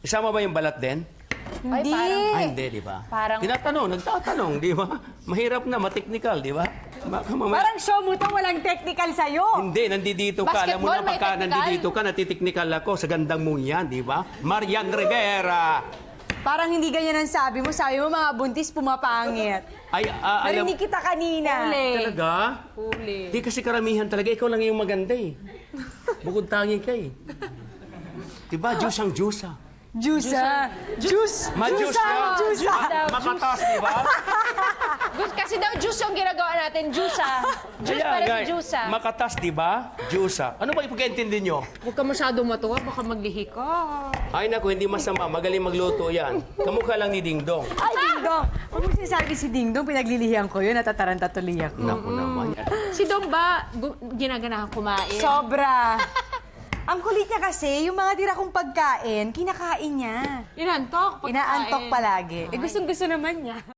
Isama ba yung balat din? Hindi. Hindi, di ba? Parang- Nagtatanong, di ba? Mahirap na, mateknikal, di ba? Parang show mo to, walang technical sa'yo. Hindi, nandito ka. Alam mo na Basketball, may pagka technical? nandito ka, natiteknikal ako sa gandang mong yan, di ba? Marian Rivera. Parang hindi ganyan ang sabi mo. Sabi mo, mga buntis pumapangit. Ay, alam... Narinig kita kanina. Talaga? Huli. Di kasi karamihan talaga. Ikaw lang yung maganda eh. Bukod tangi ka eh. Diba? Diyos ang Diyosa. Juice. Juice. Ma-Diyos ka. Juice. Makatas, diba? Kasi daw juice yung ginagawa natin. Juice Juice Kaya para nga, si juice Makatas, diba? Diyosa. Ano ba ipagkaintindi nyo? Huwag ka masyado matuwa, baka maglihi ka. Ay naku, hindi masama. Magaling magluto yan. Kamukha lang ni Ding Dong. Ay, Ding Dong. Huwag mo sinasabi si Ding Dong, pinaglilihian ko yun, natataranta tuloy ako. Naku naman. Si Dong ba, ginaganahan kumain? Sobra. Ang kulit niya kasi, yung mga tira kong pagkain, kinakain niya. Inantok. pagkain. Inaantok palagi. Eh, gustong-gusto naman niya.